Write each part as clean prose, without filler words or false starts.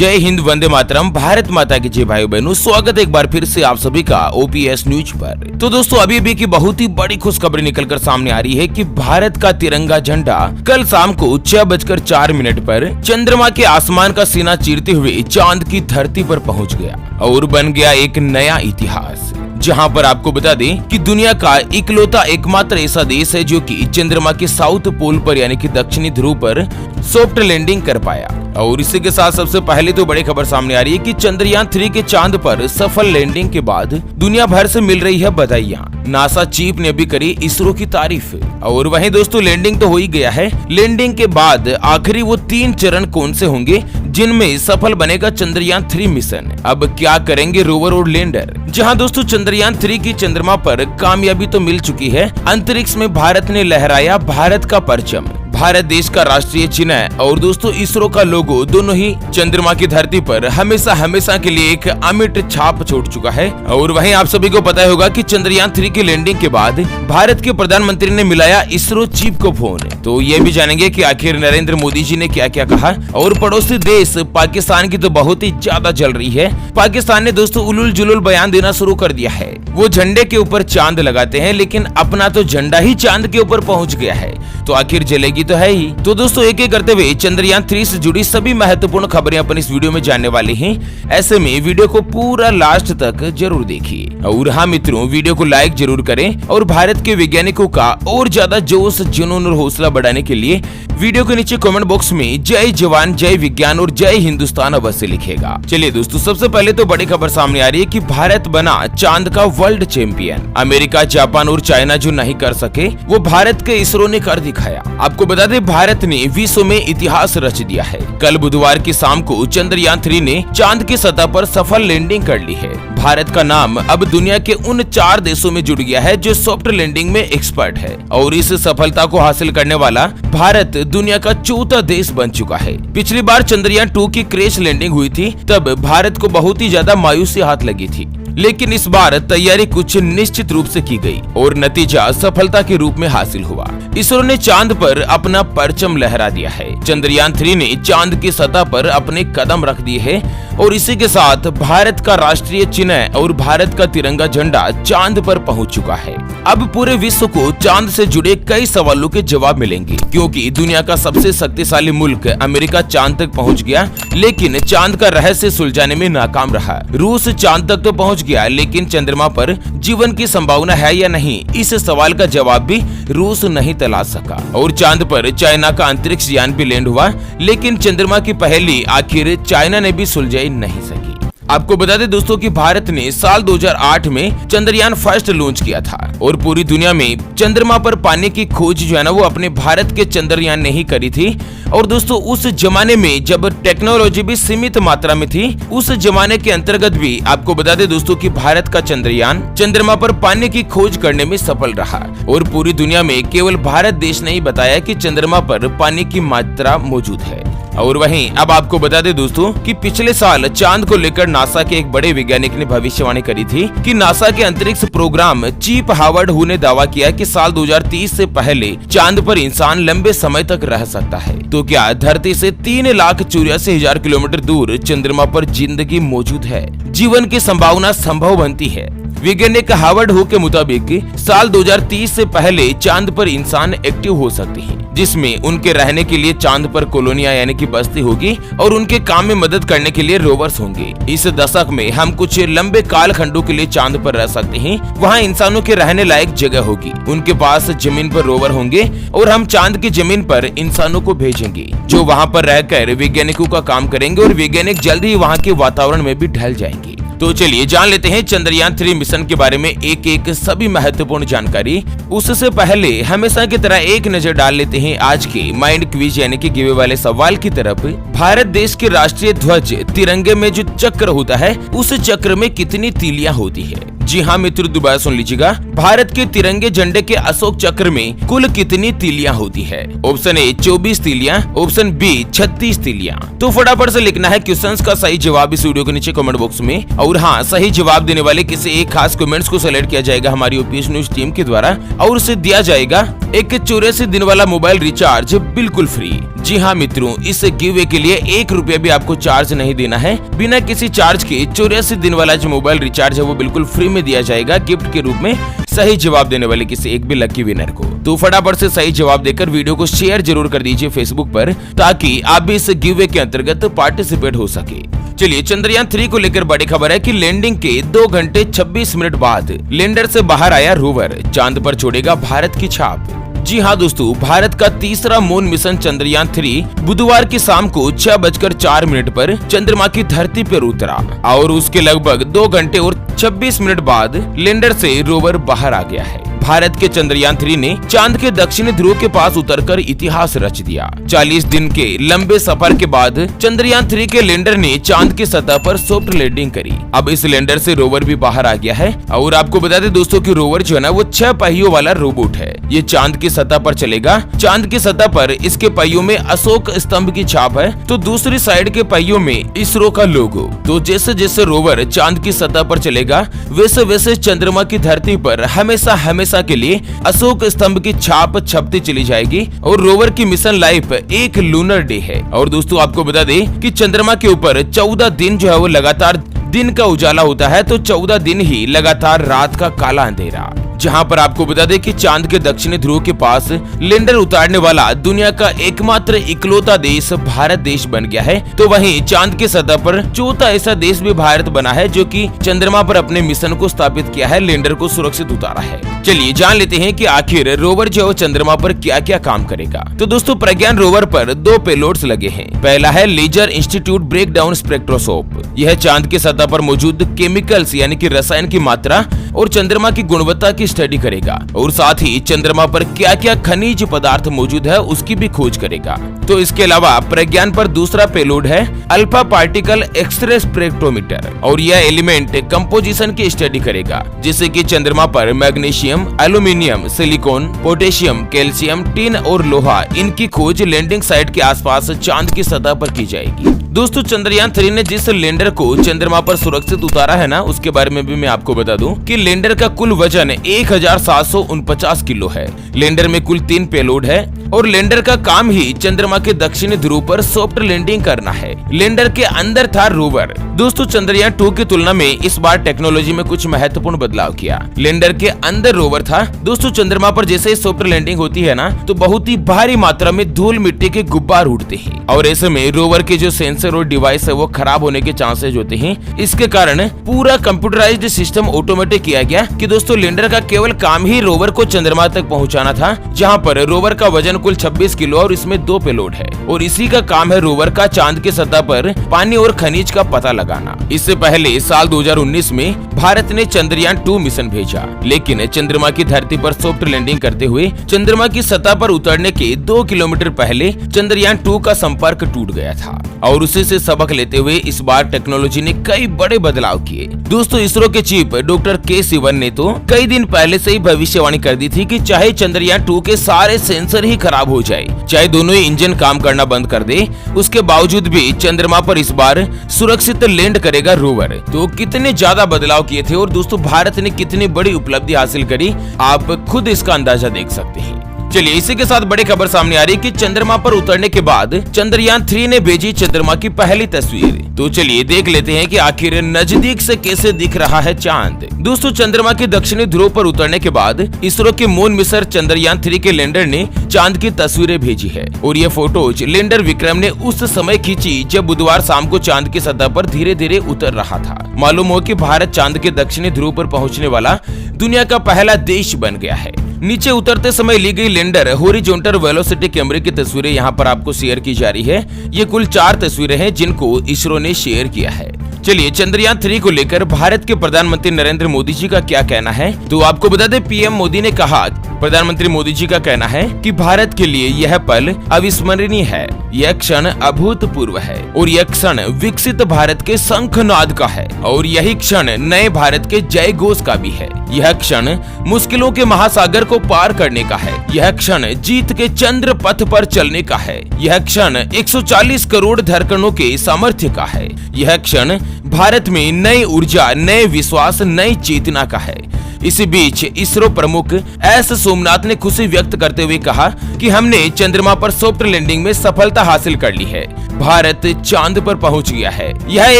जय हिंद, वंदे मातरम, भारत माता की जय। भाई बहनों, स्वागत है एक बार फिर से आप सभी का ओपीएस न्यूज पर। तो दोस्तों, अभी की बहुत ही बड़ी खुशखबरी निकलकर सामने आ रही है कि भारत का तिरंगा झंडा कल शाम को 6:04 पर चंद्रमा के आसमान का सीना चीरते हुए चांद की धरती पर पहुंच गया और बन गया एक नया इतिहास। जहां पर आपको बता दें कि दुनिया का इकलौता एकमात्र ऐसा देश है जो कि चंद्रमा के साउथ पोल पर यानी कि दक्षिणी ध्रुव पर सॉफ्ट लैंडिंग कर पाया। और इसी के साथ सबसे पहले तो बड़ी खबर सामने आ रही है कि चंद्रयान 3 के चांद पर सफल लैंडिंग के बाद दुनिया भर से मिल रही है बधाइयां। नासा चीफ ने भी करी इसरो की तारीफ। और वहीं दोस्तों, लैंडिंग तो हो ही गया है। लैंडिंग के बाद आखिरी वो 3 चरण कौन से होंगे जिनमें सफल बनेगा चंद्रयान 3 मिशन। अब क्या करेंगे रोवर और लैंडर? जहां दोस्तों, चंद्रयान 3 की चंद्रमा पर कामयाबी तो मिल चुकी है। अंतरिक्ष में भारत ने लहराया भारत का परचम। भारत देश का राष्ट्रीय चिन्ह है और दोस्तों, इसरो का लोगो दोनों ही चंद्रमा की धरती पर हमेशा के लिए एक अमिट छाप छोड़ चुका है। और वहीं आप सभी को पता होगा कि चंद्रयान 3 की लैंडिंग के बाद भारत के प्रधानमंत्री ने मिलाया इसरो चीफ को फोन। तो ये भी जानेंगे कि आखिर नरेंद्र मोदी जी ने क्या क्या कहा। और पड़ोसी देश पाकिस्तान की तो बहुत ही ज्यादा जल रही है। पाकिस्तान ने दोस्तों उलुल जुलुल बयान देना शुरू कर दिया है। वो झंडे के ऊपर चांद लगाते हैं, लेकिन अपना तो झंडा ही चांद के ऊपर पहुंच गया है, तो आखिर जलेगी तो है ही। तो दोस्तों, एक एक करते हुए चंद्रयान 3 से जुड़ी सभी महत्वपूर्ण खबरें अपन इस वीडियो में जानने वाले हैं। ऐसे में वीडियो को पूरा लास्ट तक जरूर देखिए। और हाँ मित्रों, वीडियो को लाइक जरूर करें और भारत के वैज्ञानिकों का और ज्यादा जोश, जुनून और हौसला बढ़ाने के लिए वीडियो के नीचे कमेंट बॉक्स में जय जवान, जय विज्ञान और जय हिंदुस्तान अवश्य लिखेगा। चलिए दोस्तों, सबसे पहले तो बड़ी खबर सामने आ रही है कि भारत बना चांद का वर्ल्ड चैंपियन। अमेरिका, जापान और चाइना जो नहीं कर सके वो भारत के इसरो ने कर दिखाया। आपको बता दें, भारत ने विश्व में इतिहास रच दिया है। कल बुधवार की शाम को चंद्रयान 3 ने चांद की सतह पर सफल लैंडिंग कर ली है। भारत का नाम अब दुनिया के उन 4 देशों में जुड़ गया है जो सॉफ्ट लैंडिंग में एक्सपर्ट है। और इस सफलता को हासिल करने वाला भारत दुनिया का 4था देश बन चुका है। पिछली बार चंद्रयान 2 की क्रैश लैंडिंग हुई थी, तब भारत को बहुत ही ज्यादा मायूसी हाथ लगी थी। लेकिन इस बार तैयारी कुछ निश्चित रूप से की गई और नतीजा सफलता के रूप में हासिल हुआ। इसरो ने चांद पर अपना परचम लहरा दिया है। चंद्रयान 3 ने चांद की सतह पर अपने कदम रख दिए हैं और इसी के साथ भारत का राष्ट्रीय चिन्ह और भारत का तिरंगा झंडा चांद पर पहुंच चुका है। अब पूरे विश्व को चांद से जुड़े कई सवालों के जवाब मिलेंगे, क्योंकि दुनिया का सबसे शक्तिशाली मुल्क अमेरिका चांद तक पहुंच गया, लेकिन चांद का रहस्य सुलझाने में नाकाम रहा। रूस चांद तक तो पहुंच गया, लेकिन चंद्रमा पर जीवन की संभावना है या नहीं, इस सवाल का जवाब भी रूस नहीं तलाश सका। और चांद पर चाइना का अंतरिक्ष यान भी लैंड हुआ, लेकिन चंद्रमा की पहेली आखिर चाइना ने भी सुलझा नहीं सकी। आपको बता दें दोस्तों कि भारत ने साल 2008 में चंद्रयान फर्स्ट लॉन्च किया था और पूरी दुनिया में चंद्रमा पर पानी की खोज जो है ना, वो अपने भारत के चंद्रयान ने ही करी थी। और दोस्तों, उस जमाने में जब टेक्नोलॉजी भी सीमित मात्रा में थी, उस जमाने के अंतर्गत भी आपको बता दें दोस्तों कि भारत का चंद्रयान चंद्रमा पर पानी की खोज करने में सफल रहा। और पूरी दुनिया में केवल भारत देश ने ही बताया कि चंद्रमा पर पानी की मात्रा मौजूद है। और वहीं अब आपको बता दें दोस्तों कि पिछले साल चांद को लेकर नासा के एक बड़े वैज्ञानिक ने भविष्यवाणी करी थी कि नासा के अंतरिक्ष प्रोग्राम चीफ हावर्ड हू ने दावा किया कि साल 2030 से पहले चांद पर इंसान लंबे समय तक रह सकता है। तो क्या धरती से 3,84,000 किलोमीटर दूर चंद्रमा पर जिंदगी मौजूद है? जीवन की संभावना संभव बनती है। वैज्ञानिक हावर्ड हू के मुताबिक साल 2030 से पहले चांद पर इंसान एक्टिव हो सकते हैं, जिसमें उनके रहने के लिए चांद पर कॉलोनियां यानी कि बस्ती होगी और उनके काम में मदद करने के लिए रोवर्स होंगे। इस दशक में हम कुछ लंबे काल खंडों के लिए चांद पर रह सकते हैं। वहाँ इंसानों के रहने लायक जगह होगी, उनके पास जमीन पर रोवर होंगे और हम चांद की जमीन पर इंसानों को भेजेंगे जो वहाँ पर रहकर वैज्ञानिकों का काम करेंगे और वैज्ञानिक जल्द ही वहाँ के वातावरण में भी ढल जाएंगे। तो चलिए जान लेते हैं चंद्रयान 3 मिशन के बारे में एक एक सभी महत्वपूर्ण जानकारी। उससे पहले हमेशा की तरह एक नजर डाल लेते हैं आज के माइंड क्विज यानी कि गिवे वाले सवाल की तरफ। भारत देश के राष्ट्रीय ध्वज तिरंगे में जो चक्र होता है, उस चक्र में कितनी तीलियां होती है? जी हाँ मित्र, दोबारा सुन लीजिएगा। भारत के तिरंगे झंडे के अशोक चक्र में कुल कितनी तीलियां होती है? ऑप्शन ए 24 तीलियां, ऑप्शन बी 36 तीलियां। तो फटाफट से लिखना है क्वेश्चंस का सही जवाब इस वीडियो के नीचे कमेंट बॉक्स में। और हाँ, सही जवाब देने वाले किसी एक खास कमेंट्स को सेलेक्ट किया जाएगा हमारी ओपीएस न्यूज टीम के द्वारा और उसे दिया जाएगा एक 84 दिन वाला मोबाइल रिचार्ज बिल्कुल फ्री। जी हाँ मित्रों, इस गिवे के लिए लिए 1 रुपया भी आपको चार्ज नहीं देना है। बिना किसी चार्ज के 84 दिन वाला जो मोबाइल रिचार्ज है वो बिल्कुल फ्री में दिया जाएगा गिफ्ट के रूप में, सही जवाब देने वाले किसी एक भी लकी विनर को। तो फटाफट से सही जवाब देकर वीडियो को शेयर जरूर कर दीजिए फेसबुक पर, ताकि आप भी इस गिव के अंतर्गत पार्टिसिपेट हो सके। चलिए, चंद्रयान 3 को लेकर बड़ी खबर है कि लैंडिंग के 2 घंटे 26 मिनट बाद लैंडर से बाहर आया रोवर, चांद पर छोड़ेगा भारत की छाप। जी हाँ दोस्तों, भारत का तीसरा मून मिशन चंद्रयान 3 बुधवार की शाम को 6:04 पर चंद्रमा की धरती पर उतरा और उसके लगभग 2 घंटे और 26 मिनट बाद लैंडर से रोवर बाहर आ गया है। भारत के चंद्रयान 3 ने चांद के दक्षिणी ध्रुव के पास उतरकर इतिहास रच दिया। 40 दिन के लंबे सफर के बाद चंद्रयान 3 के लैंडर ने चांद की सतह पर सॉफ्ट लैंडिंग करी। अब इस लैंडर से रोवर भी बाहर आ गया है। और आपको बता दें दोस्तों कि रोवर जो है ना वो 6 पहियों वाला रोबोट है। ये चांद की सतह पर चलेगा। चांद की सतह पर इसके पहियों में अशोक स्तंभ की छाप है, तो दूसरी साइड के पहियों में इसरो का लोगो। तो जैसे जैसे रोवर चांद की सतह पर चलेगा, वैसे वैसे चंद्रमा की धरती पर हमेशा के लिए अशोक स्तंभ की छाप छपती चली जाएगी। और रोवर की मिशन लाइफ एक लूनर डे है। और दोस्तों आपको बता दें कि चंद्रमा के ऊपर 14 दिन जो है वो लगातार दिन का उजाला होता है, तो 14 दिन ही लगातार रात का काला अंधेरा। जहां पर आपको बता दें कि चांद के दक्षिणी ध्रुव के पास लैंडर उतारने वाला दुनिया का एकमात्र इकलौता देश भारत देश बन गया है। तो वहीं चांद की सतह पर चौथा ऐसा देश भी भारत बना है जो कि चंद्रमा पर अपने मिशन को स्थापित किया है, लैंडर को सुरक्षित उतारा है। चलिए जान लेते हैं कि आखिर रोवर जो है चंद्रमा पर क्या क्या काम करेगा। तो दोस्तों, प्रज्ञान रोवर पर 2 पेलोड्स लगे हैं। पहला है लेजर इंस्टीट्यूट ब्रेकडाउन स्पेक्ट्रोस्कोप। यह चांद की सतह पर मौजूद केमिकल्स यानी कि रसायन की मात्रा और चंद्रमा की गुणवत्ता की स्टडी करेगा, और साथ ही चंद्रमा पर क्या क्या खनिज पदार्थ मौजूद है उसकी भी खोज करेगा। तो इसके अलावा प्रज्ञान पर दूसरा पेलोड है अल्फा पार्टिकल एक्सरे स्पेक्ट्रोमीटर, और यह एलिमेंट कंपोजिशन की स्टडी करेगा, जिससे कि चंद्रमा पर magnesium, aluminium, silicon, potassium, calcium, tin और लोहा, इनकी खोज लैंडिंग साइट के आसपास चांद की सतह पर की जाएगी। दोस्तों, चंद्रयान 3 ने जिस लैंडर को चंद्रमा पर सुरक्षित उतारा है ना, उसके बारे में भी मैं आपको बता दूं कि लैंडर का कुल वजन 1749 किलो है। लैंडर में कुल 3 पेलोड है और लैंडर का काम ही चंद्रमा के दक्षिणी ध्रुव पर सॉफ्ट लैंडिंग करना है। लैंडर के अंदर था रोवर। दोस्तों, चंद्रयान 2 की तुलना में इस बार टेक्नोलॉजी में कुछ महत्वपूर्ण बदलाव किया। लैंडर के अंदर रोवर था। दोस्तों, चंद्रमा पर जैसे ही सॉफ्ट लैंडिंग होती है ना, तो बहुत ही भारी मात्रा में धूल मिट्टी के गुब्बार उड़ते हैं, और ऐसे में रोवर के जो सेंसर और डिवाइस है वो खराब होने के चांसेस होते हैं। इसके कारण पूरा कंप्यूटराइज्ड सिस्टम ऑटोमेटिक किया गया कि दोस्तों लैंडर का केवल काम ही रोवर को चंद्रमा तक पहुंचाना था, जहां पर रोवर का वजन कुल 26 किलो और इसमें 2 पेलोड है, और इसी का काम है रोवर का चांद की सतह पर पानी और खनिज का पता लगाना। इससे पहले साल 2019 में भारत ने चंद्रयान 2 मिशन भेजा, लेकिन चंद्रमा की धरती पर सॉफ्ट लैंडिंग करते हुए चंद्रमा की सतह पर उतरने के 2 किलोमीटर पहले चंद्रयान 2 का संपर्क टूट गया था। और उसी से सबक लेते हुए इस बार टेक्नोलॉजी ने कई बड़े बदलाव किए। दोस्तों, इसरो के चीफ डॉक्टर के सिवन ने तो कई दिन पहले से ही भविष्यवाणी कर दी थी कि चाहे चंद्रयान 2 के सारे सेंसर ही खराब हो जाए, चाहे दोनों ही इंजन काम करना बंद कर दे, उसके बावजूद भी चंद्रमा पर इस बार सुरक्षित लैंड करेगा रोवर। तो कितने ज्यादा बदलाव किए थे और दोस्तों भारत ने कितनी बड़ी उपलब्धि हासिल करी, आप खुद इसका अंदाजा देख सकते हैं। चलिए, इसी के साथ बड़ी खबर सामने आ रही है कि चंद्रमा पर उतरने के बाद चंद्रयान 3 ने भेजी चंद्रमा की पहली तस्वीर। तो चलिए देख लेते हैं कि आखिर नजदीक से कैसे दिख रहा है चांद। दोस्तों, चंद्रमा के दक्षिणी ध्रुव पर उतरने के बाद इसरो के मून मिशन चंद्रयान 3 के लैंडर ने चांद की तस्वीरें भेजी है, और ये फोटोज लैंडर विक्रम ने उस समय खींची जब बुधवार शाम को चांद की सतह पर धीरे धीरे उतर रहा था। मालूम हो कि भारत चांद के दक्षिणी ध्रुव पर पहुंचने वाला दुनिया का पहला देश बन गया है। नीचे उतरते समय ली गई लैंडर हॉरिजॉन्टल वेलोसिटी कैमरे की तस्वीरें यहाँ पर आपको शेयर की जा रही है। ये कुल 4 तस्वीरें हैं जिनको इसरो ने शेयर किया है। चलिए, चंद्रयान 3 को लेकर भारत के प्रधानमंत्री नरेंद्र मोदी जी का क्या कहना है, तो आपको बता दें पीएम मोदी ने कहा, प्रधानमंत्री मोदी जी का कहना है कि भारत के लिए यह पल अविस्मरणीय है, यह क्षण अभूतपूर्व है, और यह क्षण विकसित भारत के शंखनाद का है, और यही क्षण नए भारत के जय घोष का भी है। यह क्षण मुश्किलों के महासागर को पार करने का है। यह क्षण जीत के चंद्र पथ पर चलने का है। यह क्षण 140 करोड़ धड़कनों के सामर्थ्य का है। यह क्षण भारत में नई ऊर्जा, नए विश्वास, नई चेतना का है। इसी बीच इसरो प्रमुख एस सोमनाथ ने खुशी व्यक्त करते हुए कहा कि हमने चंद्रमा पर सॉफ्ट लैंडिंग में सफलता हासिल कर ली है। भारत चांद पर पहुंच गया है। यह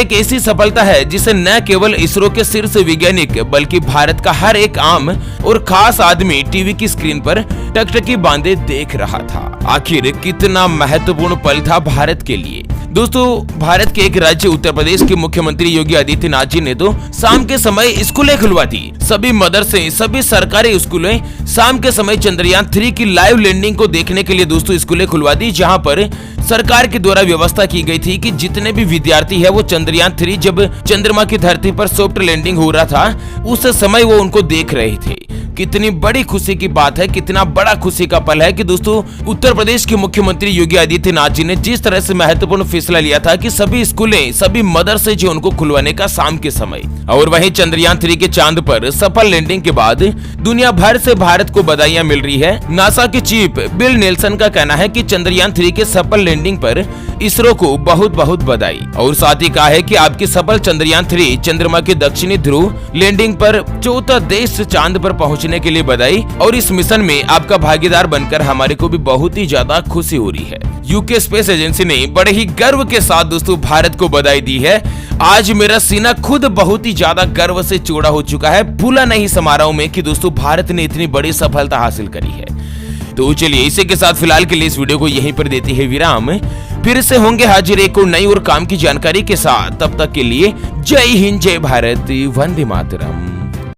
एक ऐसी सफलता है जिसे न केवल इसरो के शीर्ष वैज्ञानिक बल्कि भारत का हर एक आम और खास आदमी टीवी की स्क्रीन पर टकटकी बांधे देख रहा था। आखिर कितना महत्वपूर्ण पल था भारत के लिए। दोस्तों, भारत के एक राज्य उत्तर प्रदेश के मुख्यमंत्री योगी आदित्यनाथ जी ने तो शाम के समय स्कूलें खुलवा दी। सभी मदरसे, सभी सरकारी स्कूलें शाम के समय चंद्रयान 3 की लाइव लैंडिंग को देखने के लिए दोस्तों स्कूलें खुलवा दी, जहां पर सरकार के द्वारा व्यवस्था की गई थी कि जितने भी विद्यार्थी है वो चंद्रयान 3 जब चंद्रमा की धरती पर सॉफ्ट लैंडिंग हो रहा था उस समय वो उनको देख रहे थे। कितनी बड़ी खुशी की बात है, कितना बड़ा खुशी का पल है कि दोस्तों उत्तर प्रदेश के मुख्यमंत्री योगी आदित्यनाथ जी ने जिस तरह से महत्वपूर्ण फैसला लिया था कि सभी स्कूलें, सभी मदरसे जो उनको खुलवाने का शाम के समय। और वहीं चंद्रयान 3 के चांद पर सफल लैंडिंग के बाद दुनिया भर से भारत को बधाइयां मिल रही है। नासा के चीफ बिल नेल्सन का कहना है कि चंद्रयान 3 के सफल लैंडिंग पर इसरो को बहुत बहुत बधाई। और साथ ही कहा है कि आपकी सफल चंद्रयान 3 चंद्रमा के दक्षिणी ध्रुव लैंडिंग पर चौथा देश चांद पर पहुंचने के लिए बधाई। और इस मिशन में आपका भागीदार बनकर हमारे को भी बहुत ही ज्यादा खुशी हो रही है। यूके स्पेस एजेंसी ने बड़े ही गर्व के साथ दोस्तों भारत को बधाई दी है। आज मेरा सीना खुद बहुत ही ज्यादा गर्व से चौड़ा हो चुका है। भूला नहीं समारोह में कि दोस्तों भारत ने इतनी बड़ी सफलता हासिल करी है। तो चलिए इसी के साथ फिलहाल के लिए इस वीडियो को यहीं पर देते हैं विराम। फिर से होंगे हाजिर एक और नई और काम की जानकारी के साथ। तब तक के लिए जय हिंद, जय भारत, वंदे मातरम।